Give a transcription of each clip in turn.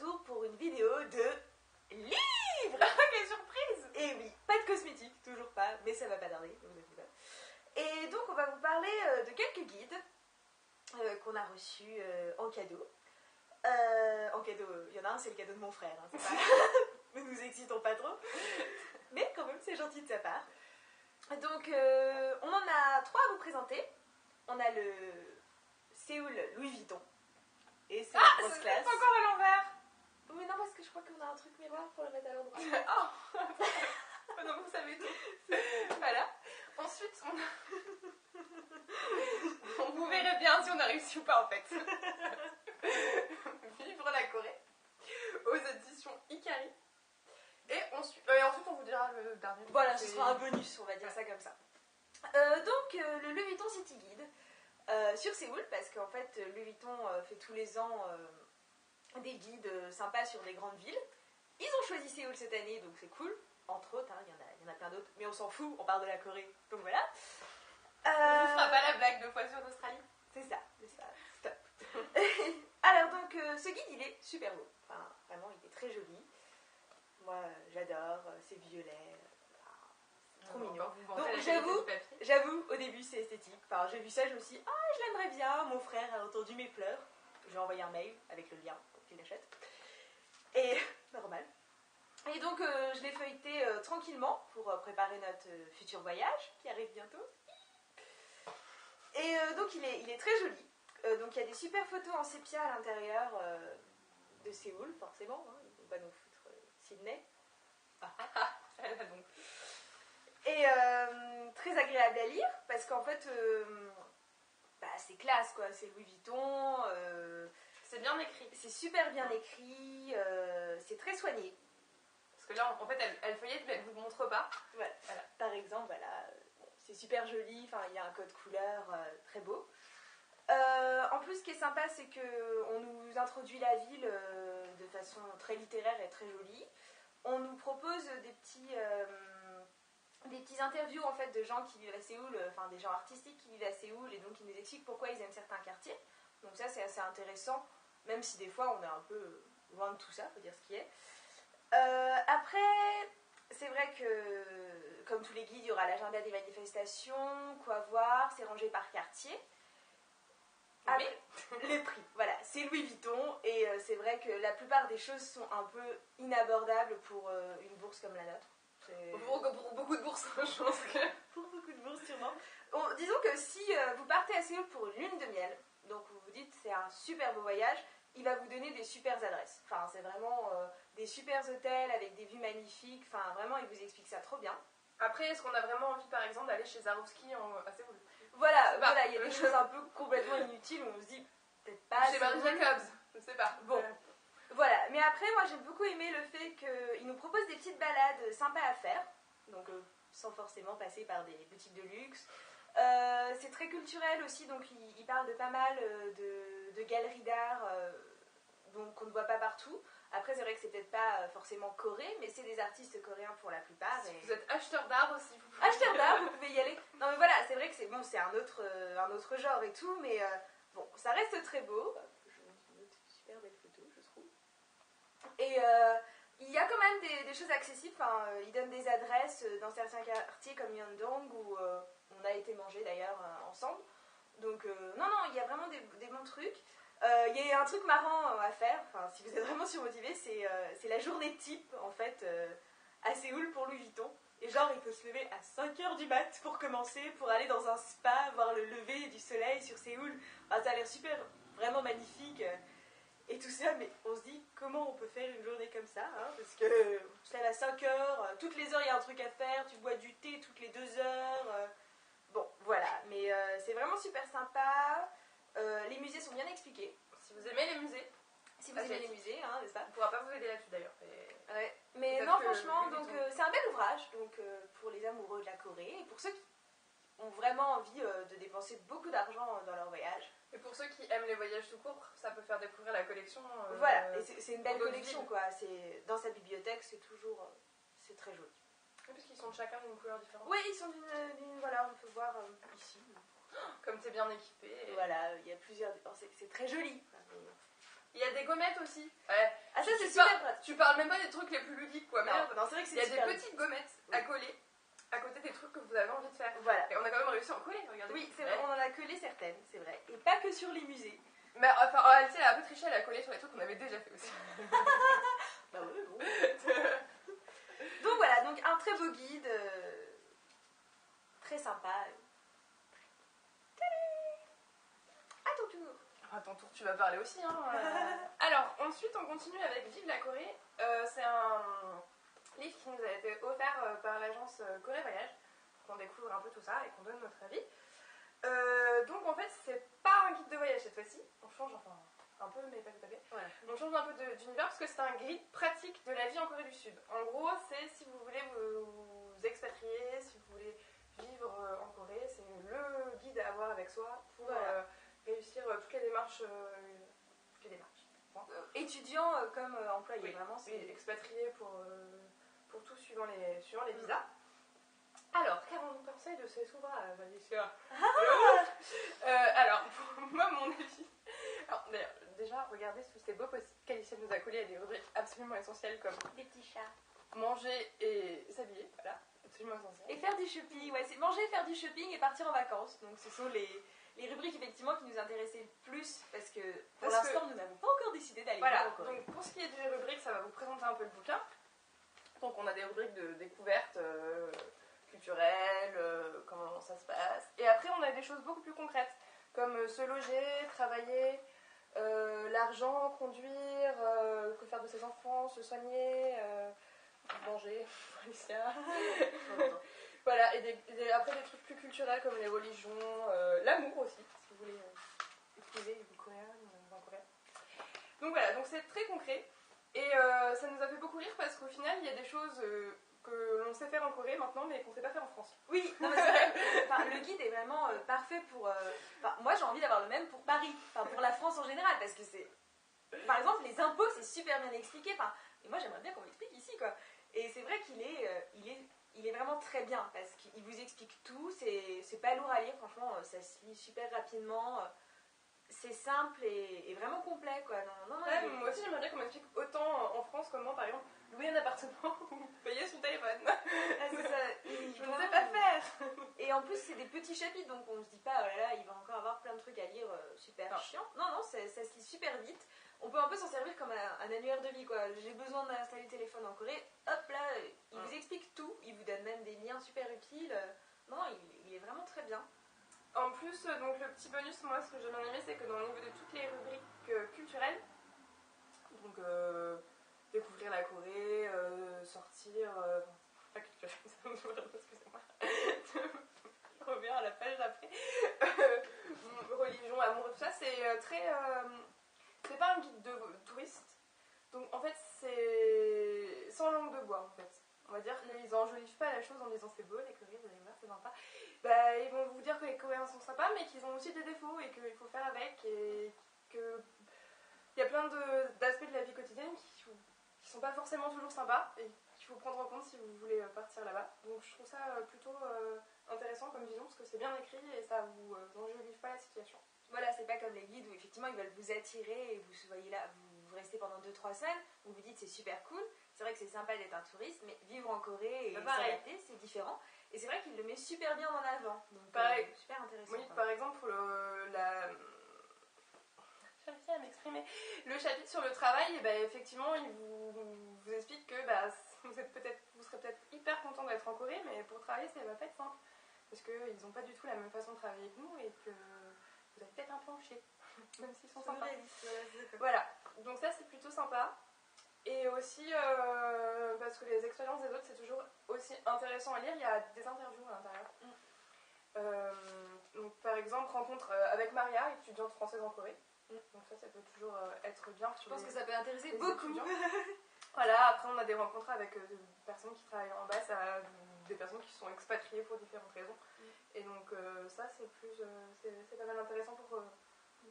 retour pour une vidéo de livres. Quelle surprise! Et oui, pas de cosmétiques, toujours pas, mais ça va pas tarder, ne vous inquiétez pas. Et donc on va vous parler de quelques guides qu'on a reçus en cadeau. En cadeau, il y en a un, c'est le cadeau de mon frère, hein, c'est pas... ne nous excitons pas trop, mais quand même c'est gentil de sa part. Donc on en a 3 à vous présenter. On a le Séoul Louis Vuitton, et c'est la grosse classe. C'est pas encore à l'envers. Oui, non, parce que je crois qu'on a un truc miroir pour le mettre à l'endroit. Oh non, vous savez tout. Voilà. Ensuite, vous verrez bien si on a réussi ou pas en fait. Vivre la Corée aux éditions Ikari. Et ensuite on vous dira le dernier. Voilà, ce sera un bonus, on va dire ça comme ça. Donc, le Louis Vuitton City Guide sur Séoul, parce qu'en fait, Louis Vuitton fait tous les ans des guides sympas sur des grandes villes. Ils ont choisi Séoul cette année, donc c'est cool. Entre autres, hein, il y en a plein d'autres, mais on s'en fout, on parle de la Corée, donc voilà. On ne fera pas la blague 2 fois sur l'Australie. C'est ça, stop. Alors donc, ce guide, il est super beau. Enfin, vraiment, il est très joli. Moi, j'adore, c'est violet. Trop mignon. Donc j'avoue, au début c'est esthétique. Enfin, j'ai vu ça, je me suis dit, je l'aimerais bien. Mon frère a entendu mes pleurs. Je lui ai envoyé un mail avec le lien pour qu'il l'achète. Et normal. Et donc je l'ai feuilleté tranquillement pour préparer notre futur voyage qui arrive bientôt. Et donc il est très joli. Donc il y a des super photos en sépia à l'intérieur de Séoul, forcément. Hein, ils ne vont pas nous foutre Sydney. Donc. Et très agréable à lire parce qu'en fait c'est classe quoi, c'est Louis Vuitton, c'est bien écrit, c'est super bien écrit, c'est très soigné. Parce que là en fait elle feuillette mais elle vous montre pas. Voilà. Par exemple c'est super joli, enfin il y a un code couleur très beau. En plus ce qui est sympa c'est qu'on nous introduit la ville de façon très littéraire et très jolie. On nous propose des petits interviews en fait de gens qui vivent à Séoul, enfin des gens artistiques qui vivent à Séoul, et donc ils nous expliquent pourquoi ils aiment certains quartiers. Donc ça c'est assez intéressant, même si des fois on est un peu loin de tout ça, faut dire ce qui est. Après, c'est vrai que comme tous les guides, il y aura l'agenda des manifestations, quoi voir, c'est rangé par quartier. Après, les prix, voilà, c'est Louis Vuitton, et c'est vrai que la plupart des choses sont un peu inabordables pour une bourse comme la nôtre. Pour beaucoup de bourses, je pense que... Pour beaucoup de bourses, sûrement. Disons que si vous partez à Séoul pour une lune de miel, donc vous vous dites c'est un super beau voyage, il va vous donner des super adresses. Enfin, c'est vraiment des super hôtels avec des vues magnifiques. Enfin, vraiment, il vous explique ça trop bien. Après, est-ce qu'on a vraiment envie, par exemple, d'aller chez Swarovski à Séoul? Voilà, il y a des choses un peu complètement inutiles où on se dit peut-être pas. Chez Barry Jacobs, je sais pas. Bon. Voilà, mais après moi j'ai beaucoup aimé le fait qu'il nous propose des petites balades sympas à faire, donc sans forcément passer par des boutiques de luxe. C'est très culturel aussi, donc il parle de pas mal de galeries d'art qu'on ne voit pas partout. Après c'est vrai que c'est peut-être pas forcément Corée, mais c'est des artistes coréens pour la plupart. Si vous êtes acheteur d'art aussi, vous pouvez... Acheteur d'art, vous pouvez y aller. Non mais voilà, c'est vrai que c'est bon, c'est un autre genre et tout, mais bon, ça reste très beau. Super belle photo, je trouve. Et il y a quand même des choses accessibles. Enfin, il donne des adresses dans certains quartiers comme Yeondong où on a été manger d'ailleurs ensemble. Donc non, il y a vraiment des bons trucs. Il y a un truc marrant à faire, enfin, si vous êtes vraiment surmotivé, c'est la journée type en fait à Séoul pour Louis Vuitton. Et genre il faut se lever à 5h du mat pour commencer, pour aller dans un spa, voir le lever du soleil sur Séoul. Enfin, ça a l'air super, vraiment magnifique. Et tout ça, mais on se dit comment on peut faire une journée comme ça, hein, parce que tu te lèves à 5h, toutes les heures il y a un truc à faire, tu bois du thé toutes les 2 heures. Bon, voilà, mais c'est vraiment super sympa. Les musées sont bien expliqués. Si vous aimez les musées, hein, n'est-ce pas? On ne pourra pas vous aider là-dessus d'ailleurs. Ouais. Mais non, franchement, donc c'est un bel ouvrage donc, pour les amoureux de la Corée et pour ceux qui ont vraiment envie de dépenser beaucoup d'argent dans leur voyage. Et pour ceux qui aiment les voyages tout court, ça peut faire découvrir la collection. Voilà, et c'est une belle collection quoi. Dans sa bibliothèque, c'est très joli. Oui, parce qu'ils sont chacun d'une couleur différente. Oui, ils sont d'une voilà, on peut voir ici. Comme c'est bien équipé. Voilà, il y a plusieurs. C'est très joli. Il y a des gommettes aussi. Ah, ça c'est tu super pratique. Tu parles même pas des trucs les plus ludiques, quoi. Non, non, c'est vrai que c'est il y a super des petites gommettes à coller à côté des trucs que vous avez envie de faire. Voilà. Et on a quand même réussi à en coller, regardez. Oui, c'est vrai, on en a collé certaines, c'est vrai. Et pas que sur les musées. Mais enfin, en réalité, elle a un peu triché, elle a collé sur les trucs qu'on avait déjà fait aussi. Bah ouais, bon. Donc voilà, donc un très beau guide, très sympa. À ton tour. À ton tour, tu vas parler aussi. Hein. Alors, ensuite, on continue avec Vive la Corée. C'est un livre qui nous a été offert par l'agence Corée Voyage, qu'on découvre un peu tout ça et qu'on donne notre avis. Donc, en fait, c'est pas un guide de voyage cette fois-ci. On change, enfin, un peu, mais pas tout à fait. Voilà. On change un peu d'univers parce que c'est un guide pratique de la vie en Corée du Sud. En gros, c'est si vous voulez vous expatrier, si vous voulez vivre en Corée, c'est le guide à avoir avec soi pour réussir toutes les démarches. Étudiant comme employé, Oui, vraiment. Oui, expatrié pour tout suivant les visas. Alors, qu'avons-nous pensé de ces ouvrages, Alicia? Alors, pour moi, mon avis. Alors, d'ailleurs, déjà, regardez sous ces beaux post-it qu'Alicia nous a collés à des rubriques absolument essentielles comme des petits chats. Manger et s'habiller, voilà, absolument essentiel. Et faire du shopping, ouais, c'est manger, faire du shopping et partir en vacances. Donc, ce sont les rubriques effectivement qui nous intéressaient le plus parce que pour l'instant, nous n'avons pas encore décidé d'aller voilà, voir en Corée. donc pour ce qui est des rubriques, ça va vous présenter un peu le bouquin. Donc, on a des rubriques de découvertes. Culturel, comment ça se passe. Et après, on a des choses beaucoup plus concrètes, comme se loger, travailler, l'argent, conduire, que faire de ses enfants, se soigner, manger, voilà, et après des trucs plus culturels comme les religions, l'amour aussi, si vous voulez épouser une coréenne ou un coréen. Donc voilà, donc c'est très concret. Et ça nous a fait beaucoup rire parce qu'au final, il y a des choses que l'on sait faire en Corée maintenant, mais qu'on ne sait pas faire en France. Oui, non, mais c'est vrai. Enfin, le guide est vraiment parfait pour... moi, j'ai envie d'avoir le même pour Paris, enfin, pour la France en général, parce que c'est... Par exemple, les impôts, c'est super bien expliqué. Enfin, et moi, j'aimerais bien qu'on m'explique ici, quoi. Et c'est vrai qu'il est, il est vraiment très bien, parce qu'il vous explique tout. C'est pas lourd à lire, franchement, ça se lit super rapidement. C'est simple et vraiment complet, quoi. Non, Ouais, moi aussi, j'aimerais bien qu'on m'explique autant en France comment, par exemple, louer un appartement ou payer son téléphone. C'est ça. Je ne sais pas faire. Et en plus, c'est des petits chapitres, donc on se dit pas, oh là là, il va encore avoir plein de trucs à lire super chiant. Non, ça se lit super vite. On peut un peu s'en servir comme un annuaire de vie, quoi. J'ai besoin d'installer le téléphone en Corée, hop là, il vous explique tout, il vous donne même des liens super utiles. Non, il est vraiment très bien. En plus, donc le petit bonus, moi, ce que j'ai bien aimé, c'est que dans le niveau de toutes les rubriques culturelles, donc découvrir la Corée, sortir, pas culturel, excusez-moi, je reviens à la page d'après, religion, amour, tout ça, c'est très, c'est pas un guide de touriste, donc en fait c'est sans langue de bois en fait. On va dire qu'ils enjolivent pas la chose en disant c'est beau les Coréens, vous allez voir, c'est sympa. Bah, ils vont vous dire que les Coréens sont sympas, mais qu'ils ont aussi des défauts et qu'il faut faire avec, et qu'il y a plein d'aspects de la vie quotidienne qui sont pas forcément toujours sympas et qu'il faut prendre en compte si vous voulez partir là-bas. Donc je trouve ça plutôt intéressant comme vision parce que c'est bien écrit et ça vous enjolive pas la situation. Voilà, c'est pas comme les guides où effectivement ils veulent vous attirer et vous voyez là, vous restez pendant 2-3 semaines, vous vous dites c'est super cool, c'est vrai que c'est sympa d'être un touriste, mais vivre en Corée et s'adapter, c'est différent. Et c'est vrai qu'il le met super bien en avant, donc pareil, super intéressant. Oui, par exemple pour j'arrive à m'exprimer. Le chapitre sur le travail, bah, effectivement, il vous explique que bah, vous serez peut-être hyper content d'être en Corée, mais pour travailler, ça va pas être simple. Parce qu'ils n'ont pas du tout la même façon de travailler que nous et que vous allez peut-être un peu en chier, même s'ils sont sympas. Voilà, donc ça c'est plutôt sympa. Et aussi, parce que les expériences des autres, c'est toujours aussi intéressant à lire, il y a des interviews à l'intérieur. Donc, par exemple, rencontre avec Maria, étudiante française en Corée. Donc ça peut toujours être bien. Je pense que ça peut intéresser beaucoup. Voilà, après on a des rencontres avec des personnes qui travaillent en ambassade, des personnes qui sont expatriées pour différentes raisons. Et donc ça c'est pas mal intéressant pour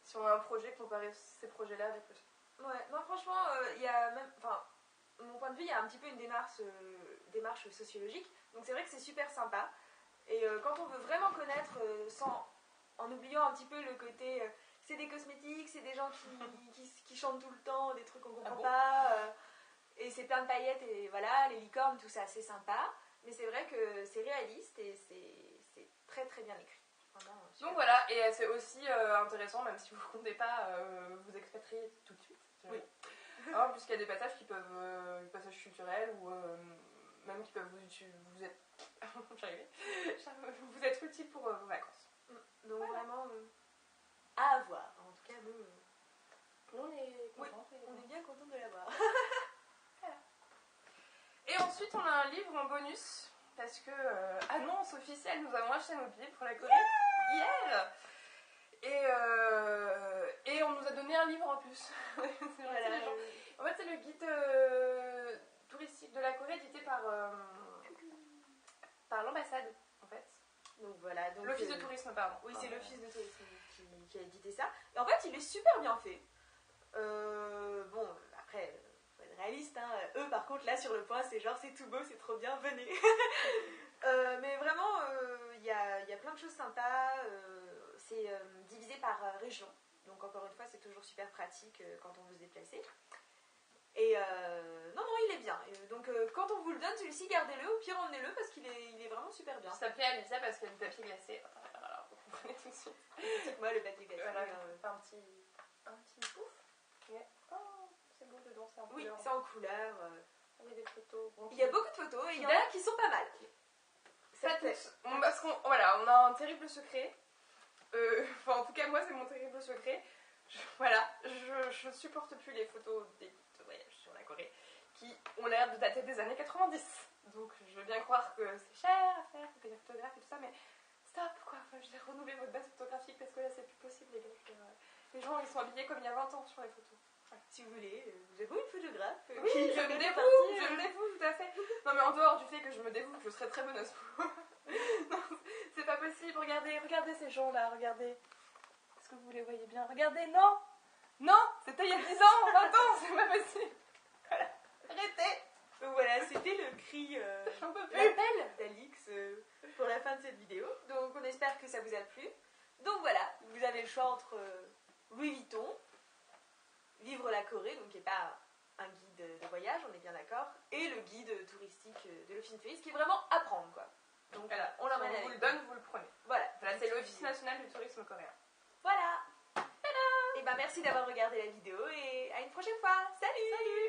si on a un projet, comparer ces projets-là avec eux. Ouais, non franchement, il y a même, enfin, de mon point de vue, il y a un petit peu une démarche sociologique. Donc c'est vrai que c'est super sympa. Et quand on veut vraiment connaître, en oubliant un petit peu le côté c'est des cosmétiques, c'est des gens qui chantent tout le temps, des trucs qu'on comprend bon pas. Et c'est plein de paillettes et voilà, les licornes, tout ça, c'est sympa. Mais c'est vrai que c'est réaliste et c'est très très bien écrit. Vraiment, Donc voilà, et c'est aussi intéressant, même si vous ne comptez pas vous expatrier tout de suite. Oui. Hein, puisqu'il y a des passages qui peuvent, des passages culturels ou même qui peuvent vous être, vous être utiles pour vos vacances. Donc vraiment, à avoir. En tout cas, nous, On est oui, contents. on est bien contents de l'avoir. Voilà. Et ensuite, on a un livre en bonus, parce que, annonce officielle, nous avons acheté notre livre pour la Corée hier. Et on nous a donné un livre en plus. C'est vrai, c'est les gens. En fait, c'est le guide touristique de la Corée édité par l'ambassade, en fait. Donc voilà. L'office de tourisme, pardon. Oui, c'est l'office de tourisme qui a édité ça. Et en fait, il est super bien fait. Bon, après, faut être réaliste. Hein. Eux, par contre, là, sur le point, c'est genre, c'est tout beau, c'est trop bien, venez. Mais vraiment, il y a plein de choses sympas. C'est divisé par région. Donc, encore une fois, c'est toujours super pratique quand on veut se déplacer. Et non, il est bien. Donc, quand on vous le donne, celui-ci, gardez-le. Au pire, emmenez-le parce qu'il est vraiment super bien. Ça plaît à Alicia parce qu'il y a du papier glacé. Alors, vous comprenez tout de suite. Moi, le papier glacé. Voilà, un petit pouf. Mais, oh, c'est beau dedans, c'est en couleur. Oui, c'est en couleur. Il y a des photos. Il y a beaucoup de photos et il y en a qui sont pas mal. Parce qu'on on a un terrible secret. En tout cas, moi, c'est mon terrible secret. Je supporte plus les photos des guides de voyage sur la Corée qui ont l'air de dater des années 90. Donc, je veux bien croire que c'est cher à faire, que les photographes et tout ça, mais stop, quoi. Enfin, je vais renouveler votre base photographique parce que là, c'est plus possible, les gars. Les gens, ils sont habillés comme il y a 20 ans sur les photos. Ouais. Si vous voulez, j'avoue une photographe. Oui, je me dévoue, tout à fait. Non, mais en dehors du fait que je me dévoue, je serais très bonne à ce moment. Non, c'est pas possible. Regardez ces gens-là, regardez. Est-ce que vous les voyez bien? Regardez, non! Non! C'était il y a 10 ans, 20 ans, c'est pas possible. Voilà. Arrêtez! Donc voilà, c'était le cri, J'en peux plus. l'appel d'Alix pour la fin de cette vidéo. Donc on espère que ça vous a plu. Donc voilà, vous avez le choix entre Louis Vuitton, Vivre la Corée, donc qui n'est pas un guide de voyage, on est bien d'accord, et le guide touristique de l'Office de tourisme qui est vraiment à prendre, quoi. Donc Voilà, on l'emmène avec vous le donne, vous le prenez. Voilà. Voilà, c'est l'Office national du tourisme coréen. Voilà. Et ben merci d'avoir regardé la vidéo et à une prochaine fois. Salut.